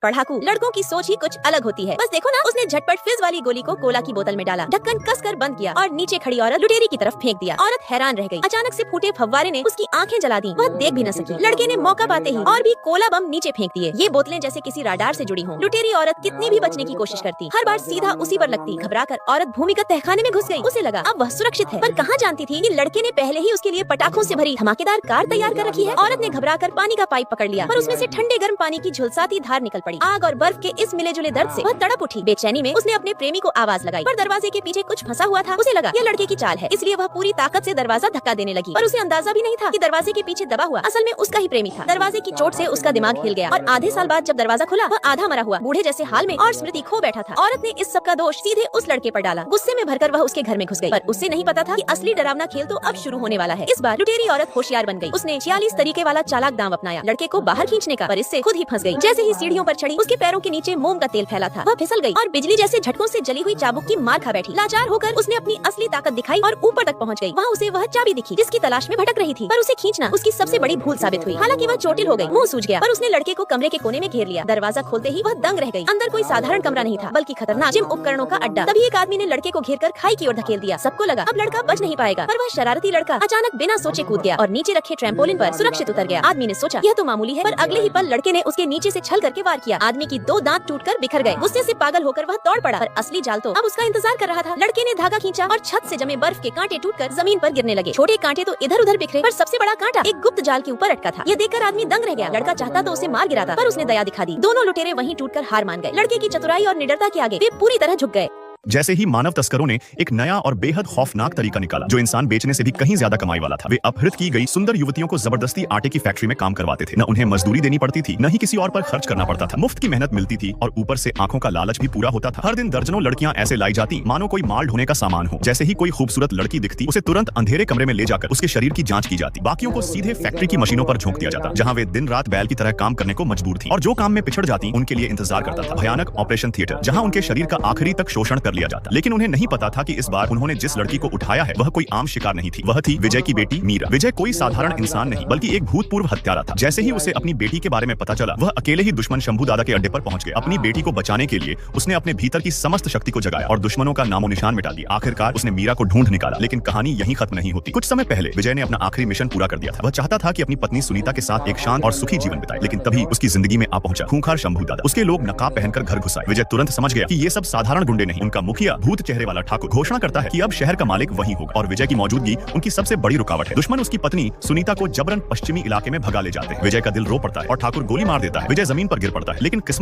पढ़ाकू लड़कों की सोच ही कुछ अलग होती है। बस देखो ना, उसने झटपट फिज वाली गोली को कोला की बोतल में डाला, ढक्कन कसकर बंद किया और नीचे खड़ी औरत लुटेरी की तरफ फेंक दिया। औरत हैरान रह गई। अचानक से फूटे फव्वारे ने उसकी आंखें जला दी। वह देख भी न सकी। लड़के ने मौका पाते ही और भी कोला बम नीचे फेंक दिए। ये बोतलें जैसे किसी राडार से जुड़ी हों। लुटेरी औरत कितनी भी बचने की कोशिश करती, हर बार सीधा उसी पर लगती। घबराकर औरत भूमिगत तहखाने में घुस गई। उसे लगा अब वह सुरक्षित है, पर कहाँ जानती थी कि लड़के ने पहले ही उसके लिए पटाखों से भरी धमाकेदार कार तैयार कर रखी है। औरत ने घबराकर पानी का पाइप पकड़ लिया, पर उसमें से ठंडे गर्म पानी की झुलसाती धार निकल पड़ी। आग और बर्फ के इस मिले जुले दर्द से वह तड़प उठी। बेचैनी में उसने अपने प्रेमी को आवाज लगाई, पर दरवाजे के पीछे कुछ फंसा हुआ था। उसे लगा यह लड़के की चाल है, इसलिए वह पूरी ताकत से दरवाजा धक्का देने लगी। पर उसे अंदाजा भी नहीं था कि दरवाजे के पीछे दबा हुआ असल में उसका ही प्रेमी था। दरवाजे की चोट से उसका दिमाग हिल गया और आधे साल बाद जब दरवाजा खुला, वह आधा मरा हुआ बूढ़े जैसे हाल में और स्मृति खो बैठा था। औरत ने इस सब का दोष सीधे उस लड़के पर डाला। गुस्से में भरकर वह उसके घर में घुस गई, पर उसे नहीं पता था कि असली डरावना खेल तो अब शुरू होने वाला है। इस बार लुटेरी औरत होशियार बन गई। उसने 46 तरीके वाला चालाक दांव अपनाया लड़के को बाहर खींचने का, पर इससे खुद ही फंस गई। जैसे ही सीढ़ियों पर चढ़ी, उसके पैरों के नीचे मोम का तेल फैला था। वह फिसल गई और बिजली जैसे झटकों से जली हुई चाबुक की मार खा बैठी। लाचार होकर उसने अपनी असली ताकत दिखाई और ऊपर तक पहुंच गई। वहाँ उसे वह चाबी दिखी जिसकी तलाश में भटक रही थी, पर उसे खींचना उसकी सबसे बड़ी भूल साबित हुई। हालांकि वह चोटिल हो गई, मुंह सूज गया, पर उसने लड़के को कमरे के कोने में घेर लिया। दरवाजा खोलते ही वह दंग रह गई। अंदर कोई साधारण कमरा नहीं था, बल्कि खतरनाक जिम उपकरणों का अड्डा। तभी एक आदमी ने लड़के को घेरकर खाई की ओर धकेल दिया। सबको लगा अब लड़का बच नहीं पाएगा, पर वह शरारती लड़का अचानक बिना सोचे कूद गया और नीचे रखे ट्रैम्पोलिन पर सुरक्षित उतर गया। आदमी ने सोचा यह तो मामूली है, पर अगले ही पल लड़के ने उसके नीचे से छल करके वार किया। आदमी की 2 दांत टूटकर बिखर गए। गुस्से से पागल होकर वह दौड़ पड़ा, पर असली जाल तो अब उसका इंतजार कर रहा था। लड़के ने धागा खींचा और छत से जमे बर्फ के कांटे टूटकर जमीन पर गिरने लगे। छोटे कांटे तो इधर उधर बिखरे, पर सबसे बड़ा कांटा एक गुप्त जाल के ऊपर अटका था। यह देखकर आदमी दंग रह गया। लड़का चाहता तो उसे मार गिराता, पर उसने दया दिखा दी। दोनों लुटेरे वहीं टूटकर हार मान गए। लड़के की चतुराई और निडरता के आगे वे पूरी तरह झुक गए। जैसे ही मानव तस्करों ने एक नया और बेहद खौफनाक तरीका निकाला, जो इंसान बेचने से भी कहीं ज्यादा कमाई वाला था। वे अपहृत की गई सुंदर युवतियों को जबरदस्ती आटे की फैक्ट्री में काम करवाते थे। न उन्हें मजदूरी देनी पड़ती थी, न ही किसी और पर खर्च करना पड़ता था। मुफ्त की मेहनत मिलती थी और ऊपर से आंखों का लालच भी पूरा होता था। हर दिन दर्जनों लड़कियां ऐसे लाई जाती मानो कोई माल ढोने का सामान हो। जैसे ही कोई खूबसूरत लड़की दिखती, उसे तुरंत अंधेरे कमरे में ले जाकर उसके शरीर की जांच की जाती। बाकियों को सीधे फैक्ट्री की मशीनों पर झोंक दिया जाता, जहां वे दिन रात बैल की तरह काम करने को मजबूर थी। और जो काम में पिछड़ जाती, उनके लिए इंतजार करता था भयानक ऑपरेशन थिएटर, जहां उनके शरीर का आखिरी तक शोषण कर लिया जाता। लेकिन उन्हें नहीं पता था कि इस बार उन्होंने जिस लड़की को उठाया है वह कोई आम शिकार नहीं थी। वह थी विजय की बेटी मीरा। विजय कोई साधारण इंसान नहीं, बल्कि एक भूतपूर्व हत्यारा था। जैसे ही उसे अपनी बेटी के बारे में पता चला, वह अकेले ही दुश्मन शंभू दादा के अड्डे पर पहुंच गया। अपनी बेटी को बचाने के लिए उसने अपने भीतर की समस्त शक्ति को जगाया और दुश्मनों का नामो निशान मिटा दिया। आखिरकार उसने मीरा को ढूंढ निकाला, लेकिन कहानी यहीं खत्म नहीं होती। कुछ समय पहले विजय ने अपना आखिरी मिशन पूरा कर दिया था। वह चाहता था कि अपनी पत्नी सुनीता के साथ एक शांत और सुखी जीवन बिताए, लेकिन तभी उसकी जिंदगी में आ पहुंचा खूंखार शंभू दादा। उसके लोग नकाब पहनकर घर घुस आए। विजय तुरंत समझ गया कि ये सब साधारण गुंडे नहीं, उनका मुखिया भूत चेहरे वाला ठाकुर घोषणा करता है कि अब शहर का मालिक वही होगा और विजय की मौजूदगी उनकी सबसे बड़ी रुकावट है। दुश्मन उसकी पत्नी सुनीता को जबरन पश्चिमी इलाके में भगा ले जाते हैं। विजय का दिल रो पड़ता है और ठाकुर गोली मार देता है। विजय जमीन पर गिर पड़ता है, लेकिन किस्मत